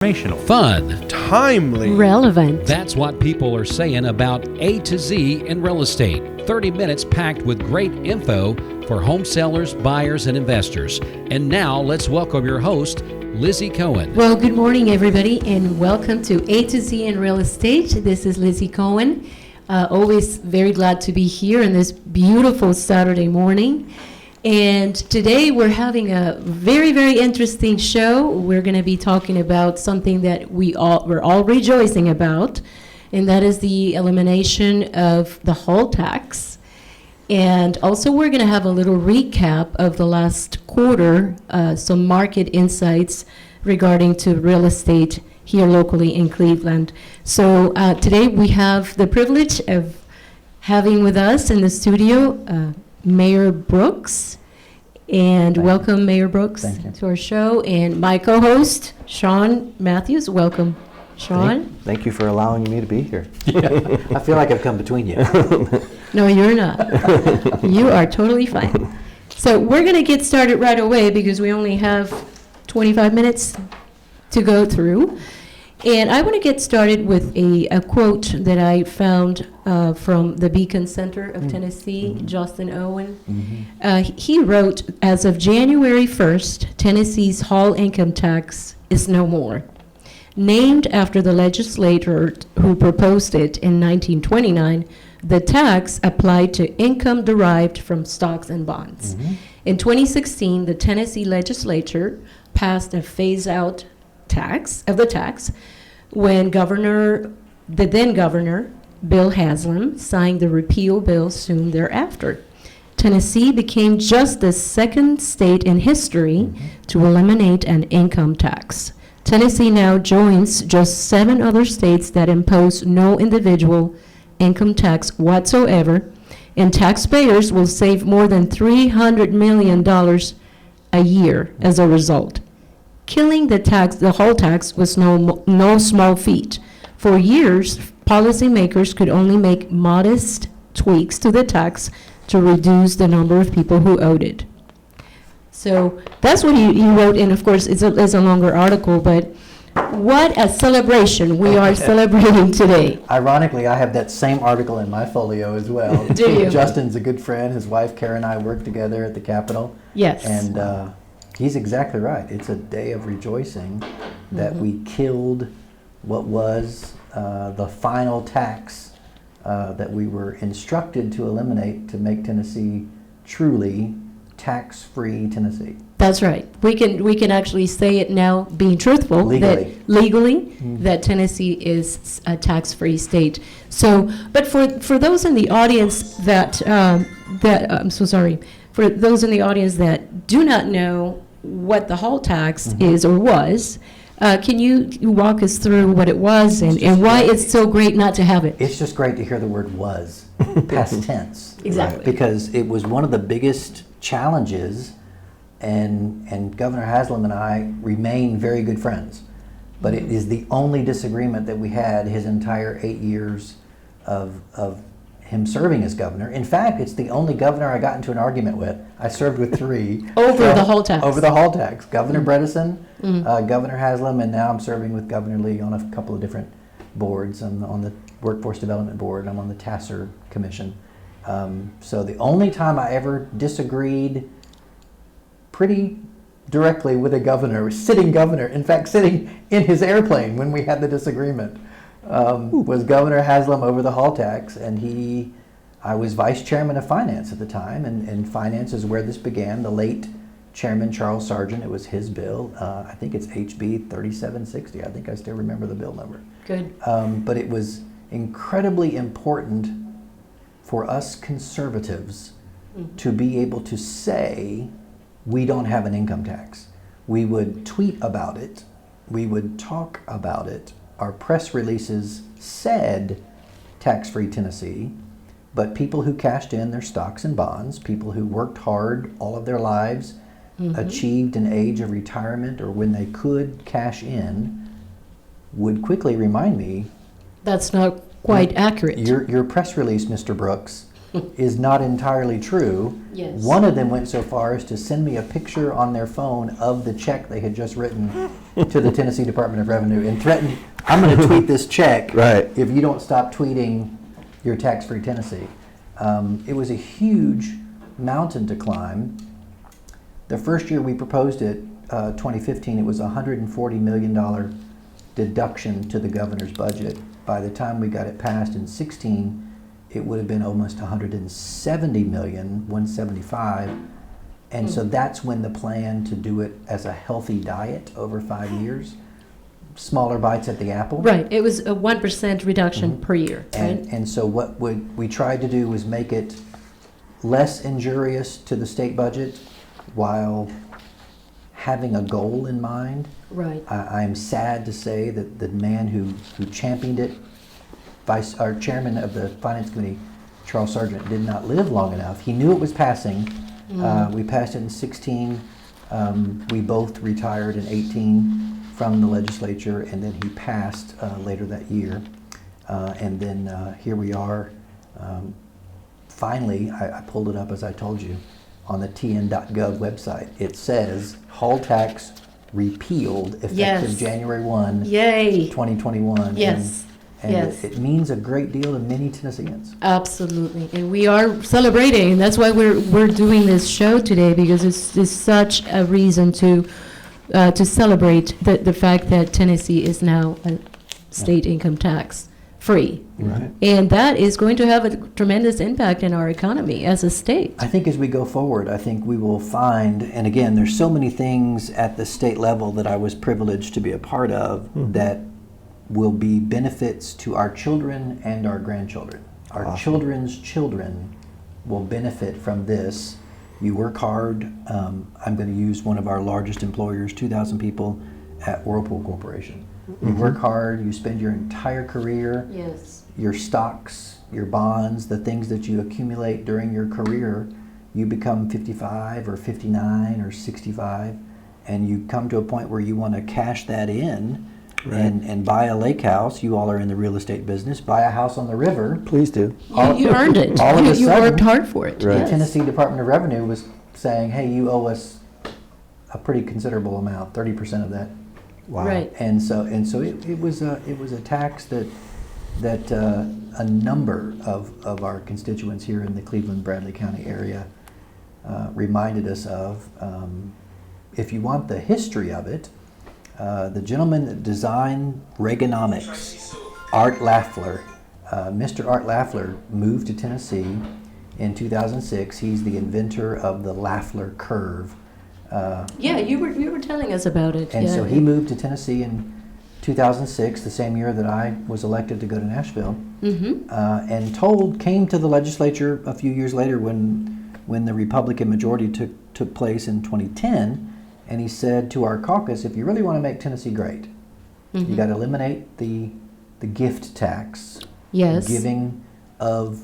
Informational, Fun, timely, relevant. That's what people are saying about A to Z in real estate. 30 minutes packed with great info for home sellers, buyers, and investors. And now let's welcome your host, Lizzy Cohen. Well, good morning, everybody, and welcome to A to Z in Real Estate. This is Lizzy Cohen. Always very glad to be here on this beautiful Saturday morning. And today we're having a very, very interesting show. We're going to be talking about something that we're all rejoicing about, and that is the elimination of the Hall tax. And also we're going to have a little recap of the last quarter, some market insights regarding to real estate here locally in Cleveland. So today we have the privilege of having with us in the studio Mayor Brooks. And welcome, Mayor Brooks, to our show. And my co-host, Shawn Matthews. Welcome, Shawn. Thank you for allowing me to be here. I feel like I've come between you. No, you're not. You are totally fine. So we're going to get started right away because we only have 25 minutes to go through. And I want to get started with a quote that I found from the Beacon Center of Tennessee, Justin Owen. He wrote, as of January 1st, Tennessee's Hall income tax is no more. Named after the legislator who proposed it in 1929, the tax applied to income derived from stocks and bonds. In 2016, the Tennessee legislature passed a phase-out tax when the then governor Bill Haslam signed the repeal bill soon thereafter. Tennessee became just the second state in history to eliminate an income tax. Tennessee now joins just 7 other states that impose no individual income tax whatsoever, and taxpayers will save more than $300 million a year as a result. Killing the Hall tax was no small feat. For years, policymakers could only make modest tweaks to the tax to reduce the number of people who owed it. So that's what he wrote, and of course it's a longer article, but what a celebration we are celebrating today. Ironically, I have that same article in my folio as well. Do you? Justin's a good friend. His wife Karen and I work together at the Capitol. Yes. And he's exactly right. It's a day of rejoicing that we killed what was the final tax that we were instructed to eliminate to make Tennessee truly tax-free Tennessee. That's right. We can actually say it now, being truthful, legally, that Tennessee is a tax-free state. So, but for those in the audience that I'm so sorry, for those in the audience that do not know what the Hall tax is or was, can you walk us through what it was and why it's so great not to have it? It's just great to hear the word was, past tense. Exactly. Because it was one of the biggest challenges, and Governor Haslam and I remain very good friends. But it is the only disagreement that we had his entire 8 years of him serving as governor. In fact, it's the only governor I got into an argument with. I served with 3. Over the Hall tax. Over the Hall tax. Governor Bredesen, Governor Haslam, and now I'm serving with Governor Lee on a couple of different boards. I'm on the Workforce Development Board. I'm on the TASER Commission. So the only time I ever disagreed pretty directly with a governor, sitting governor, in fact, sitting in his airplane when we had the disagreement, was Governor Haslam over the Hall tax, and I was vice chairman of finance at the time, and finance is where this began. The late chairman, Charles Sargent, it was his bill. I think it's HB 3760. I think I still remember the bill number. Good. But it was incredibly important for us conservatives to be able to say, we don't have an income tax. We would tweet about it. We would talk about it. Our press releases said tax-free Tennessee, but people who cashed in their stocks and bonds, people who worked hard all of their lives, achieved an age of retirement or when they could cash in, would quickly remind me, that's not quite accurate. Your press release, Mr. Brooks, is not entirely true. Yes. One of them went so far as to send me a picture on their phone of the check they had just written to the Tennessee Department of Revenue and threatened, I'm going to tweet this check Right. if you don't stop tweeting your tax-free Tennessee. It was a huge mountain to climb. The first year we proposed it, 2015, it was a $140 million deduction to the governor's budget. By the time we got it passed in 16, it would have been almost 170 million, 175. And so that's when the plan to do it as a healthy diet over 5 years, smaller bites at the apple. Right, it was a 1% reduction per year, right? And so what we tried to do was make it less injurious to the state budget while having a goal in mind. Right. I'm sad to say that the man who championed it, our chairman of the finance committee, Charles Sargent, did not live long enough. He knew it was passing. We passed it in 16. We both retired in 18 from the legislature, and then he passed later that year. And then here we are. Finally, I pulled it up as I told you on the tn.gov website. It says Hall tax repealed effective Yes. January 1, Yay. 2021. Yes. And Yes. it means a great deal to many Tennesseans. Absolutely, and we are celebrating. That's why we're doing this show today, because it's such a reason to celebrate the fact that Tennessee is now a state income tax free, Right. and that is going to have a tremendous impact in our economy as a state. I think as we go forward, I think we will find, and again, there's so many things at the state level that I was privileged to be a part of that will be benefits to our children and our grandchildren. Our Awesome. children's children will benefit from this. You work hard. I'm going to use one of our largest employers, 2,000 people at Whirlpool Corporation. You work hard, you spend your entire career, Yes. your stocks, your bonds, the things that you accumulate during your career, you become 55 or 59 or 65, and you come to a point where you want to cash that in and buy a lake house. You all are in the real estate business. Buy a house on the river. Please do. You earned it. all of a You sudden, worked hard for it. Right. The Yes. Tennessee Department of Revenue was saying, hey, you owe us a pretty considerable amount, 30% of that. Wow. Right. And so it was a tax that a number of our constituents here in the Cleveland-Bradley County area reminded us of. If you want the history of it, the gentleman that designed Reaganomics, Art Lafler, Mr. Art Lafler moved to Tennessee in 2006. He's the inventor of the Lafler curve. Yeah, you were telling us about it. And yeah. so he moved to Tennessee in 2006, the same year that I was elected to go to Nashville, and came to the legislature a few years later when the Republican majority took place in 2010, and he said to our caucus, if you really want to make Tennessee great, you got to eliminate the gift tax, Yes. giving of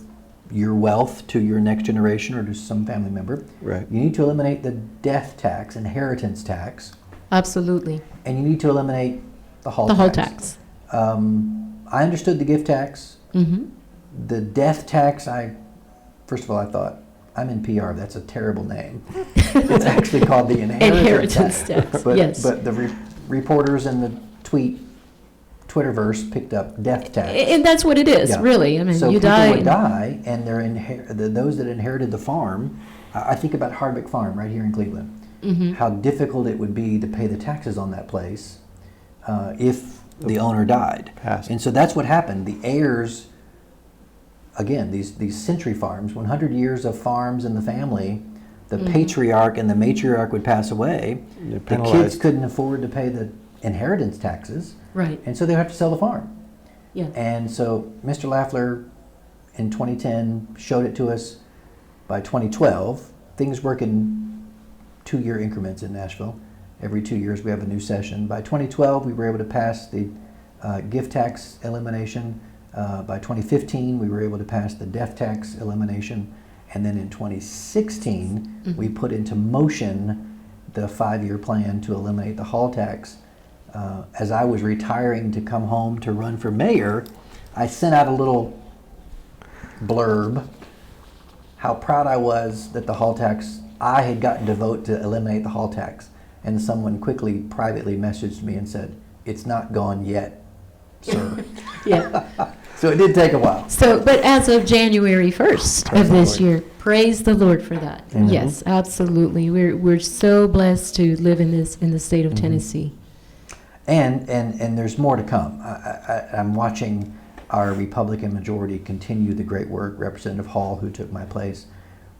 your wealth to your next generation or to some family member. Right. You need to eliminate the death tax, inheritance tax, Absolutely. and you need to eliminate the Hall The tax. whole tax. I understood the gift tax. Mm-hmm. The death tax, first of all, I thought, I'm in PR, that's a terrible name. It's actually called the inheritance tax. But, yes. but the reporters in the Twitterverse picked up death tax. And that's what it is, Yeah. really. I mean, So you people die. would die, and those that inherited the farm, I think about Hardwick Farm right here in Cleveland, how difficult it would be to pay the taxes on that place if the owner died. Passed. And so that's what happened. The heirs, again, these century farms, 100 years of farms in the family, the patriarch and the matriarch would pass away. You're The kids penalized. couldn't afford to pay the inheritance taxes, Right. and so they would have to sell the farm. Yeah. And so Mr. Lafler in 2010 showed it to us. By 2012, things work in 2-year increments in Nashville. Every 2 years we have a new session. By 2012, we were able to pass the gift tax elimination. By 2015, we were able to pass the death tax elimination. And then in 2016, we put into motion the 5-year plan to eliminate the Hall tax. As I was retiring to come home to run for mayor, I sent out a little blurb how proud I was that the hall tax, I had gotten to vote to eliminate the hall tax. And someone quickly, privately messaged me and said, "It's not gone yet, sir." Yeah. So it did take a while. So, but as of January 1st Praise of the this Lord. year, praise the Lord for that. Amen. Yes, absolutely. We're so blessed to live in the state of Mm-hmm. Tennessee. And there's more to come. I'm watching our Republican majority continue the great work. Representative Hall, who took my place,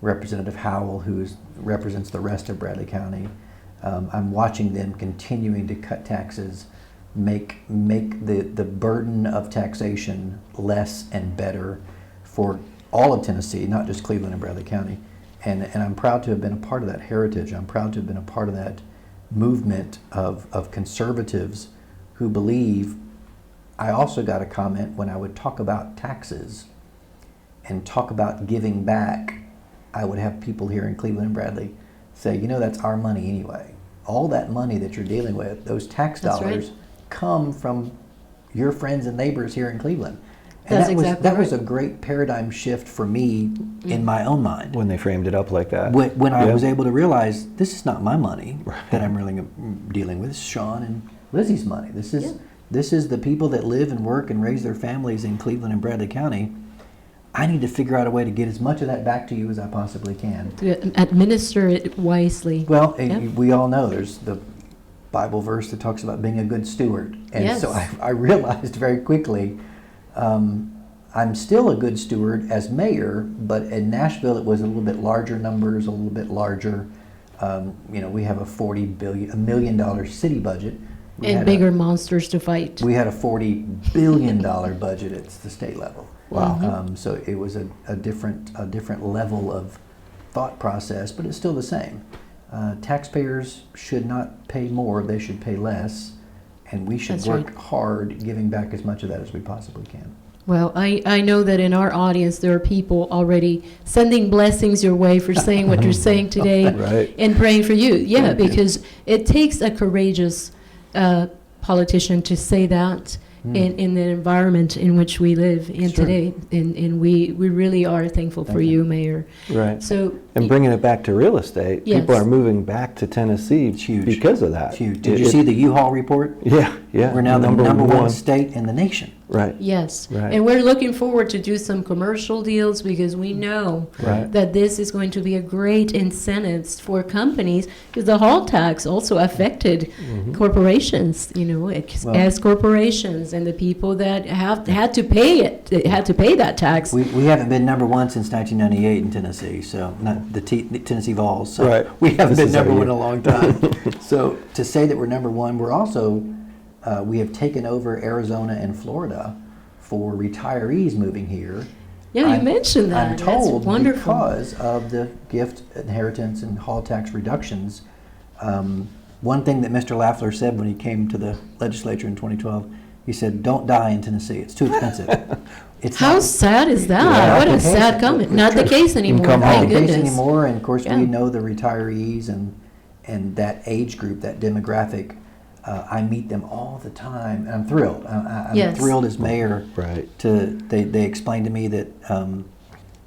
Representative Howell, who represents the rest of Bradley County. I'm watching them continuing to cut taxes, make the burden of taxation less and better for all of Tennessee, not just Cleveland and Bradley County. And I'm proud to have been a part of that heritage. I'm proud to have been a part of that movement of conservatives who believe. I also got a comment when I would talk about taxes and talk about giving back. I would have people here in Cleveland and Bradley say, that's our money anyway. All that money that you're dealing with, those tax That's dollars, right. come from your friends and neighbors here in Cleveland. And That's that was exactly that was right. a great paradigm shift for me in my own mind. When they framed it up like that. When I Yeah. was able to realize this is not my money that I'm really dealing with. It's Shawn and Lizzy's money. This is the people that live and work and raise their families in Cleveland and Bradley County. I need to figure out a way to get as much of that back to you as I possibly can. To administer it wisely. Well, Yeah. we all know there's the Bible verse that talks about being a good steward. And Yes. so I realized very quickly I'm still a good steward as mayor, but in Nashville it was a little bit larger numbers, a little bit larger. We have $1 million city budget. We And had bigger monsters to fight. We had a $40 billion budget at the state level. Wow. So it was a different level of thought process, but it's still the same. Taxpayers should not pay more; they should pay less, and we should That's work right. hard giving back as much of that as we possibly can. Well, I know that in our audience, there are people already sending blessings your way for saying what you're saying today Right. and praying for you. Yeah, Thank you. because it takes a courageous politician to say that in the environment in which we live in Sure. today. And we really are thankful for Thank you, you. Mayor. Right. So, And bringing it back to real estate, Yes. people are moving back to Tennessee It's huge. because of that. It's huge. Did you see the U-Haul report? Yeah, yeah. We're now the number one state in the nation. Right. yes. Right. And we're looking forward to do some commercial deals because we know Right. that this is going to be a great incentive for companies because the hall tax also affected corporations, Well- as corporations and the people that had to pay it, they had to pay that tax. We haven't been number one since 1998 in Tennessee, so not the Tennessee Vols. So Right. we haven't This been is our number one in year. a long time. So to say that we're number one, we're also we have taken over Arizona and Florida for retirees moving here. Yeah, you I'm- mentioned that. I'm told That's wonderful. because of the gift, inheritance, and hall tax reductions. One thing that Mr. Lafleur said when he came to the legislature in 2012, he said, "Don't die in Tennessee. It's too expensive." It's How not- sad is that? Yeah, What a not the sad case. comment. Not the case anymore. come Thank home. not the case goodness. anymore, and of course Yeah. we know the retirees and that age group, that demographic. I meet them all the time, and I'm thrilled. I'm Yes. thrilled as mayor. Right. They explained to me that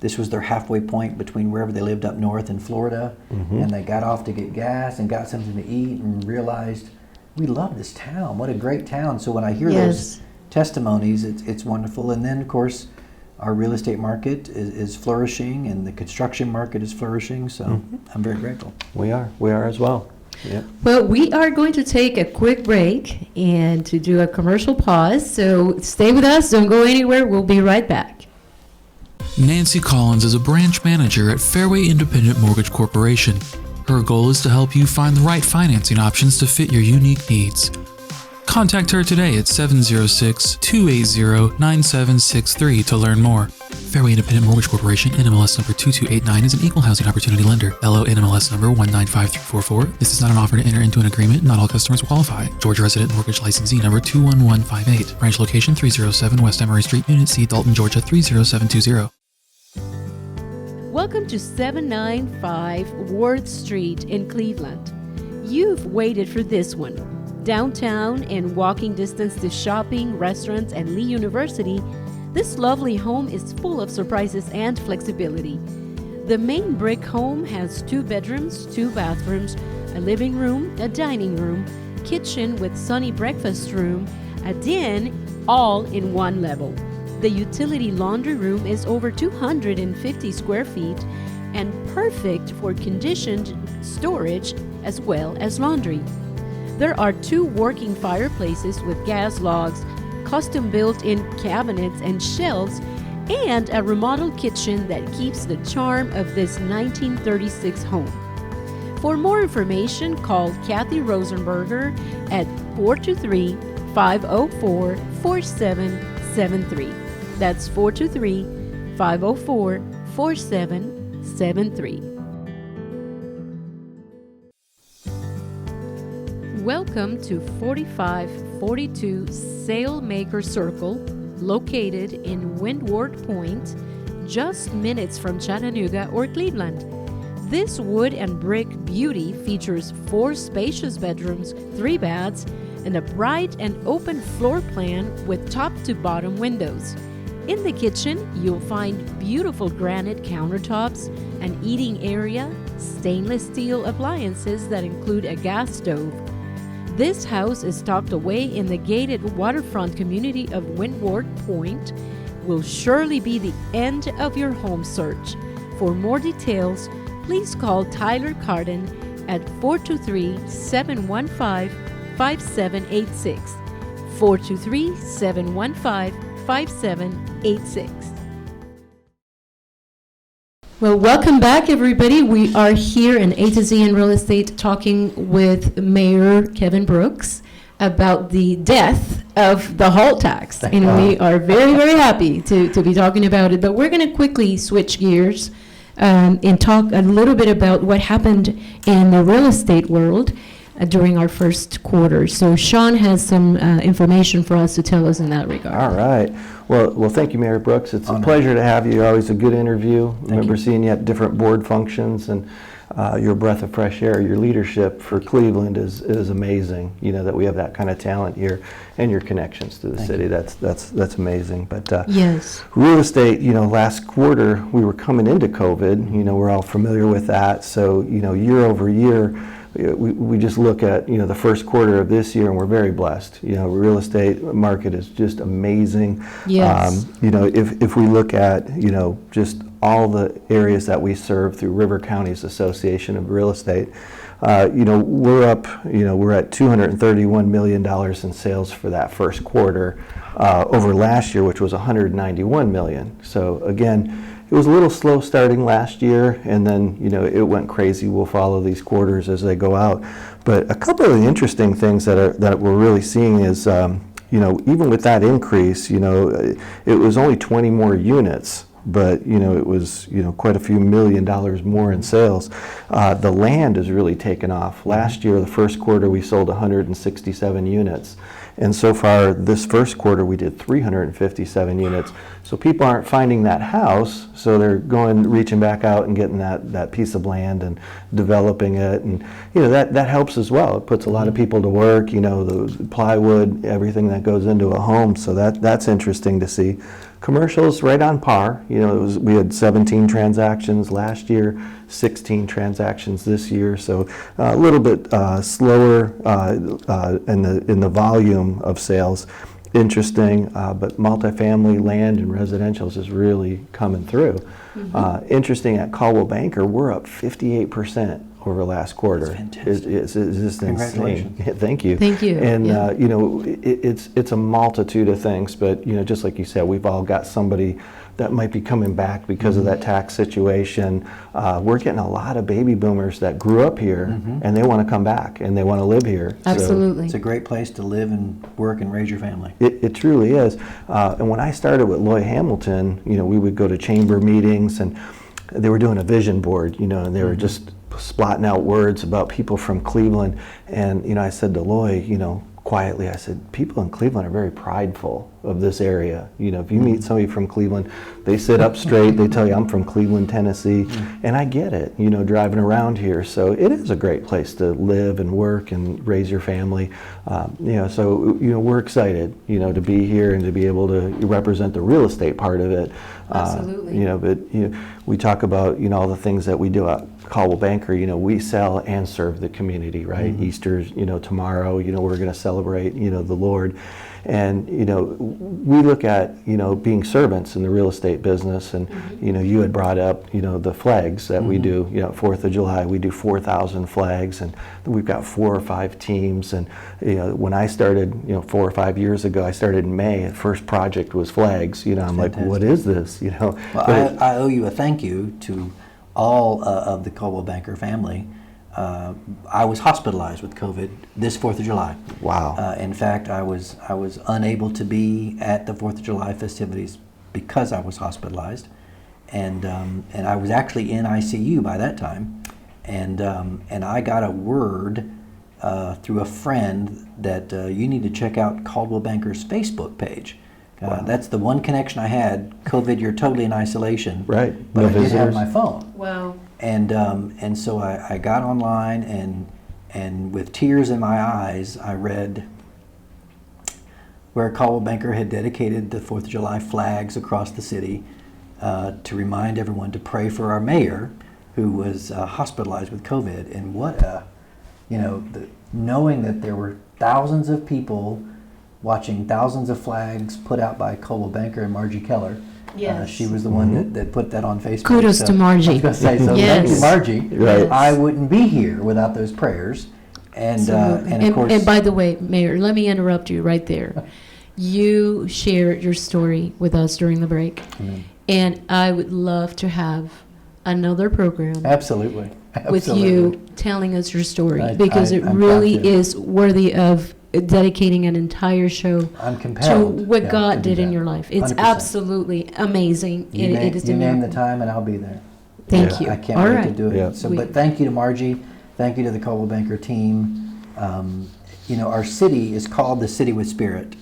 this was their halfway point between wherever they lived up north in Florida, and they got off to get gas and got something to eat and realized we love this town. What a great town! So when I hear Yes. those testimonies, it's wonderful. And then of course, our real estate market is flourishing, and the construction market is flourishing. So I'm very grateful. We are as well. Yep. Well, we are going to take a quick break and to do a commercial pause. So stay with us. Don't go anywhere. We'll be right back. Nancy Collins is a branch manager at Fairway Independent Mortgage Corporation. Her goal is to help you find the right financing options to fit your unique needs. Contact her today at 706-280-9763 to learn more. Fairway Independent Mortgage Corporation, NMLS number 2289, is an equal housing opportunity lender. LO NMLS number 195344. This is not an offer to enter into an agreement. Not all customers will qualify. Georgia Resident Mortgage Licensee number 21158. Branch location 307 West Emory Street, Unit C, Dalton, Georgia 30720. Welcome to 795 Worth Street in Cleveland. You've waited for this one. Downtown and walking distance to shopping, restaurants, and Lee University, this lovely home is full of surprises and flexibility. The main brick home has 2 bedrooms, 2 bathrooms, a living room, a dining room, kitchen with sunny breakfast room, a den, all in one level. The utility laundry room is over 250 square feet and perfect for conditioned storage as well as laundry. There are 2 working fireplaces with gas logs, custom built-in cabinets and shelves, and a remodeled kitchen that keeps the charm of this 1936 home. For more information, call Kathy Rosenberger at 423-504-4773. That's 423-504-4773. Welcome to 4542 Sailmaker Circle, located in Windward Point, just minutes from Chattanooga or Cleveland. This wood and brick beauty features 4 spacious bedrooms, 3 baths, and a bright and open floor plan with top to bottom windows. In the kitchen, you'll find beautiful granite countertops, an eating area, stainless steel appliances that include a gas stove. This house is tucked away in the gated waterfront community of Windward Point, will surely be the end of your home search. For more details, please call Tyler Carden at 423-715-5786. 423-715-5786. Well, welcome back, everybody. We are here in A to Z in Real Estate talking with Mayor Kevin Brooks about the death of the halt tax. And we are very, very happy to be talking about it. But we're going to quickly switch gears and talk a little bit about what happened in the real estate world during our first quarter. So Shawn has some information for us to tell us in that regard. All right. Well, thank you, Mayor Brooks. It's a pleasure to have you. You're always a good interview. Remember seeing you at different board functions, and your breath of fresh air, your leadership for Cleveland is amazing. You know that we have that kind of talent here, and your connections to the city. That's amazing. But yes, real estate. You know, last quarter we were coming into COVID. You know, we're all familiar with that. So year over year, we just look at the first quarter of this year, and we're very blessed. Real estate market is just amazing. Yes. If we look at just all the areas that we serve through River Counties Association of Real Estate, we're up. We're at $231 million in sales for that first quarter over last year, which was $191 million. So again, it was a little slow starting last year, and then it went crazy. We'll follow these quarters as they go out. But a couple of the interesting things that we're really seeing is, even with that increase, it was only 20 more units, but it was quite a few $1 million more in sales. The land has really taken off. Last year, the first quarter, we sold 167 units. And so far, this first quarter, we did 357 units. So people aren't finding that house, so they're reaching back out and getting that piece of land and developing it. And that helps as well. It puts a lot of people to work, the plywood, everything that goes into a home. So that's interesting to see. Commercials right on par. We had 17 transactions last year, 16 transactions this year. So a little bit slower in the volume of sales. Interesting, but multifamily, land, and residentials is really coming through. Interesting, at Coldwell Banker, we're up 58% over last quarter. That's fantastic. It's just insane. Thank you. Thank you. And Yeah. it's a multitude of things, but just like you said, we've all got somebody that might be coming back because of that tax situation. We're getting a lot of baby boomers that grew up here, and they want to come back and they want to live here. Absolutely. It's a great place to live and work and raise your family. It truly is. And when I started with Lloyd Hamilton, we would go to chamber meetings, and they were doing a vision board, and they were just splotting out words about people from Cleveland. And I said to Lloyd, quietly, I said, people in Cleveland are very prideful of this area. You know, if you meet somebody from Cleveland, they sit up straight, they tell you, I'm from Cleveland, Tennessee, and I get it, you know, driving around here. So it is a great place to live and work and raise your family. You know, so, you know, we're excited, you know, to be here and to be able to represent the real estate part of it. Absolutely. You know, but, you know, we talk about, you know, all the things that we do at Coldwell Banker. You know, we sell and serve the community, right? Easter's, you know, tomorrow, you know, we're going to celebrate, you know, the Lord. And, you know, we look at, you know, being servants in the real estate business. And, you know, you had brought up, you know, the flags that we do, you know, 4th of July, we do 4,000 flags, and we've got 4 or 5 teams. And, you know, when I started, you know, 4 or 5 years ago, I started in May. The first project was flags. You know, I'm like, what is this? You know, Well, I owe you a thank you to all of the Coldwell Banker family. I was hospitalized with COVID this 4th of July. Wow. In fact, I was unable to be at the 4th of July festivities because I was hospitalized, and I was actually in ICU by that time, and I got a word through a friend that you need to check out Coldwell Banker's Facebook page. That's the one connection I had. COVID, you're totally in isolation. Right. But No I did have visitors. my phone. Wow. And so I got online, and with tears in my eyes, I read where Coldwell Banker had dedicated the 4th of July flags across the city to remind everyone to pray for our mayor, who was hospitalized with COVID. And what a, you know, knowing that there were thousands of people watching thousands of flags put out by Coldwell Banker and Margie Keller. Yes. She was the one that put that on Facebook. Kudos to Margie. I was going to say, so Yes. thank you, Margie. Right. I wouldn't be here without those prayers. And of course, And by the way, Mayor, let me interrupt you right there. You shared your story with us during the break, and I would love to have another program absolutely. with you telling us your story, because it I'm really proud to. is worthy of dedicating an entire show I'm to compelled. what yeah, God to do did in that. your life. It's 100%. absolutely amazing. You, It is a you name the miracle. time, and I'll be there. Thank Yeah. you. I can't All wait right. to do it. Yeah. So, We- but thank you to Margie. Thank you to the Coldwell Banker team. You know, our city is called the City with Spirit,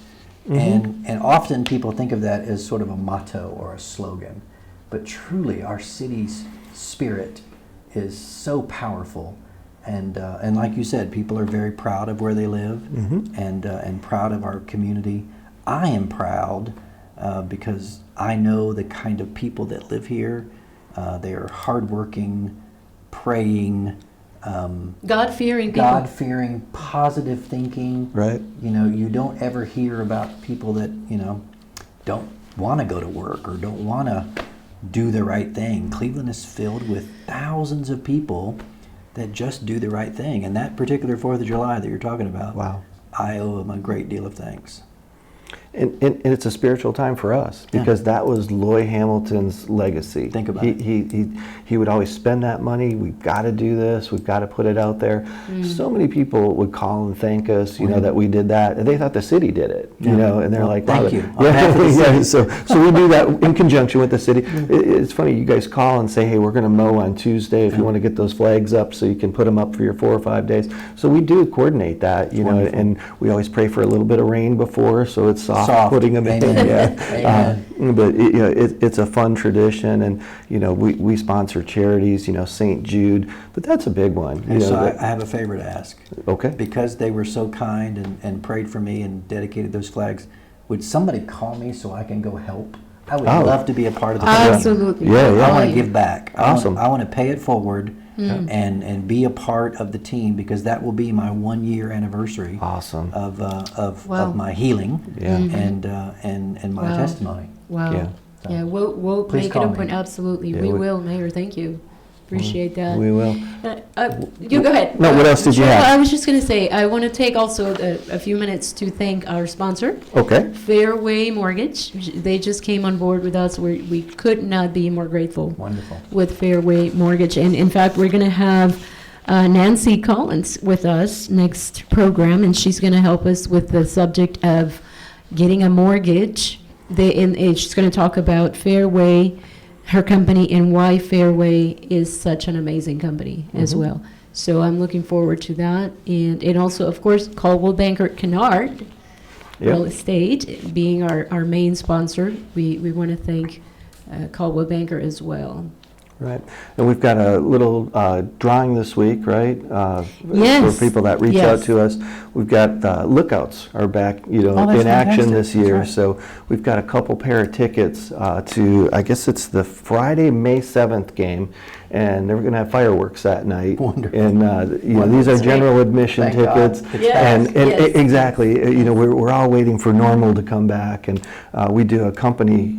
and often people think of that as sort of a motto or a slogan, but truly, our city's spirit is so powerful. And like you said, people are very proud of where they live, and proud of our community. I am proud because I know the kind of people that live here. They are hardworking, praying, God-fearing people. God-fearing, positive thinking. Right. You know, you don't ever hear about people that, you know, don't want to go to work or don't want to do the right thing. Cleveland is filled with thousands of people that just do the right thing. And that particular 4th of July that you're talking about, Wow. I owe them a great deal of thanks. And it's a spiritual time for us, because that was Loy Hamilton's legacy. Think about it. He would always spend that money. We've got to do this. We've got to put it out there. So many people would call and thank us, you know, that we did that. And they thought the city did it, you know, and they're Well, like, thank wow, you. On behalf of the yeah. city. So we do that in conjunction with the city. It's funny, you guys call and say, hey, we're going to mow on Tuesday if you want to get those flags up so you can put them up for your 4 or 5 days. So we do coordinate that, you know, wonderful. and we always pray for a little bit of rain before, so it's soft. Putting them in. Amen. Yeah. Amen. But you know, it's a fun tradition, and you know, we sponsor charities, you know, St. Jude, but that's a big one. You And know, so that- I have a favor to ask. okay. Because they were so kind and prayed for me and dedicated those flags, would somebody call me so I can go help? I would Oh. love to be a part of the program. Absolutely. Yeah, yeah. I want Oh, to give back. Awesome. I want to pay it forward and be a part of the team, because that will be my 1-year anniversary Awesome. Wow. of my healing Yeah. and my Wow. testimony. Wow. Yeah. Yeah, we'll Please make it call a me. point. Absolutely. Yeah, we we- will, Mayor. Thank you. Appreciate that. We will. You go ahead. No, what else did you Sure, have? I was just going to say, I want to take also a few minutes to thank our sponsor, Okay. Fairway Mortgage. They just came on board with us. We could not be more grateful Wonderful. with Fairway Mortgage. And in fact, we're going to have Nancy Collins with us next program, and she's going to help us with the subject of getting a mortgage. She's going to talk about Fairway, her company, and why Fairway is such an amazing company as well. So I'm looking forward to that. And also, of course, Coldwell Banker Kinard Real Estate being our main sponsor. We want to thank Coldwell Banker as well. Right. And we've got a little drawing this week, right? Yes. For people that reach out to us. We've got Lookouts are back, that's in action fantastic. this year. That's right. So we've got a couple pair of tickets to, I guess it's the Friday, May 7th game. And they're going to have fireworks that night. Wonderful. And, these are general admission Thank God. tickets. It's Yes. And Yes. exactly, we're all waiting for normal to come back. And we do a company,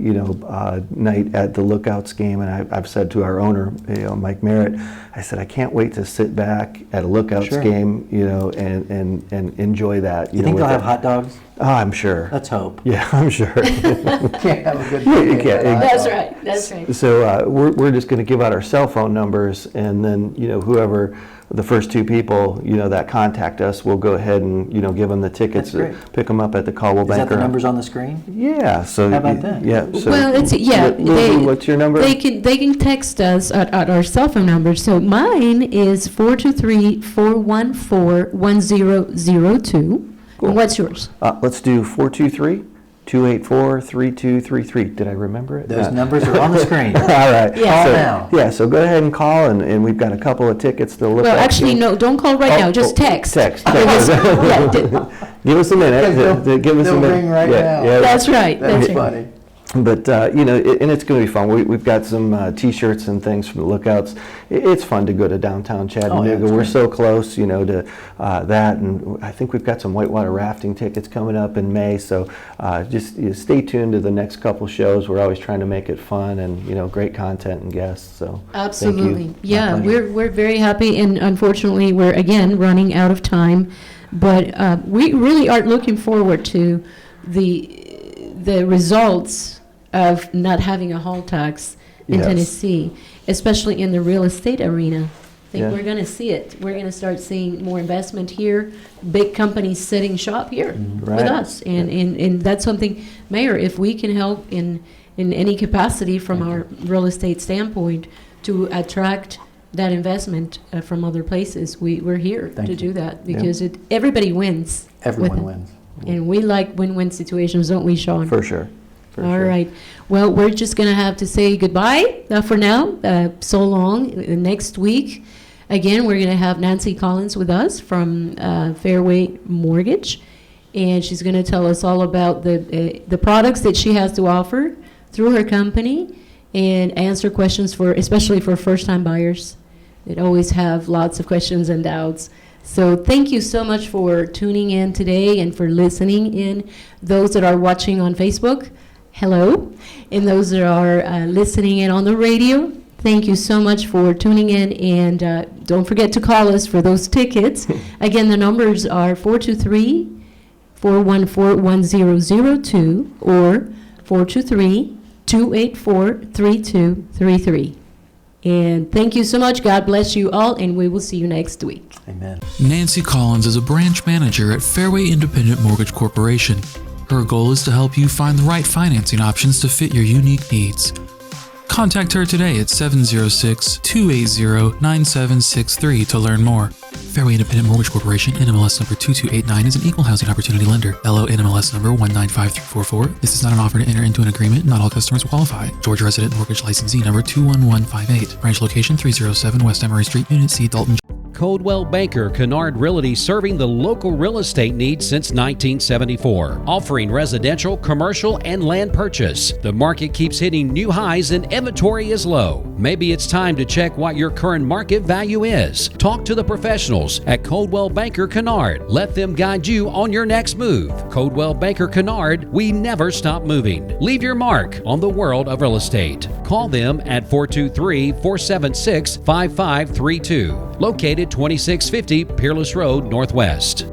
night at the Lookouts game. And I've said to our owner, Mike Merritt, I said, I can't wait to sit back at a Lookouts Sure. game, and enjoy that. You think with they'll have it. hot dogs? Oh, I'm sure. Let's hope. Yeah, I'm sure. Can't have a good Yeah, you weekend can't. without hot That's dogs. right. That's right. So we're just going to give out our cell phone numbers, and then whoever the first two people that contact us, we'll go ahead and give them the tickets, That's great. pick them up at the Coldwell Is that Banker. the numbers on the screen? Yeah. So How about that? Yeah. So Well, it's Lizzy, what's your number? They can text us at our cell phone number. So mine is 423-414-1002. Cool. And what's yours? Let's do 423-284-3233. Did I remember it? Those No. numbers are on the screen. All right. Yeah. So, Call now. Yeah, so go ahead and call, and we've got a couple of tickets to look at. Well, actually, no, don't call right now. Just text. Text. Give us- yeah, Give us a minute. They'll- Give us a they'll minute. ring right Yeah, now. yeah. That's right. That's That's right. funny. But, and it's going to be fun. We've got some T-shirts and things from the Lookouts. It's fun to go to downtown Chattanooga. it's We're great. so close, to that. And I think we've got some whitewater rafting tickets coming up in May. So just stay tuned to the next couple shows. We're always trying to make it fun and, great content and guests. So Absolutely. Thank Yeah, My pleasure. we're very happy, and unfortunately, we're again running out of time. But we really are looking forward to the results of not having a hall tax in Yes. Tennessee, especially in the real estate arena. I think Yeah. we're going to see it. We're going to start seeing more investment here, big companies setting shop here with Right. us. And that's something, Mayor, if we can help in any capacity from our real estate standpoint to attract that investment from other places, we're here Thank to you. do that because everybody wins. with Everyone it. wins. And we like win-win situations, don't we, Shawn? For sure. For All sure. right. Well, we're just going to have to say goodbye for now. So long. Next week, again, we're going to have Nancy Collins with us from Fairway Mortgage. And she's going to tell us all about the products that she has to offer through her company and answer questions especially for first-time buyers that always have lots of questions and doubts. So thank you so much for tuning in today and for listening in. Those that are watching on Facebook, hello. And those that are listening in on the radio, thank you so much for tuning in. And don't forget to call us for those tickets. Again, the numbers are 423-414-1002 or 423-284-3233. And thank you so much. God bless you all, and we will see you next week. Amen. Nancy Collins is a branch manager at Fairway Independent Mortgage Corporation. Her goal is to help you find the right financing options to fit your unique needs. Contact her today at 706-280-9763 to learn more. Fairway Independent Mortgage Corporation, NMLS number 2289, is an equal housing opportunity lender. LO NMLS number 195344. This is not an offer to enter into an agreement. Not all customers qualify. Georgia Resident Mortgage Licensee number 21158. Branch location 307 West Emory Street, Unit C, Dalton. Coldwell Banker Kinard Realty, serving the local real estate needs since 1974, offering residential, commercial, and land purchase. The market keeps hitting new highs and inventory is low. Maybe it's time to check what your current market value is. Talk to the professionals at Coldwell Banker Kinard. Let them guide you on your next move. Coldwell Banker Kinard, we never stop moving. Leave your mark on the world of real estate. Call them at 423-476-5532. Located 2650 Peerless Road Northwest.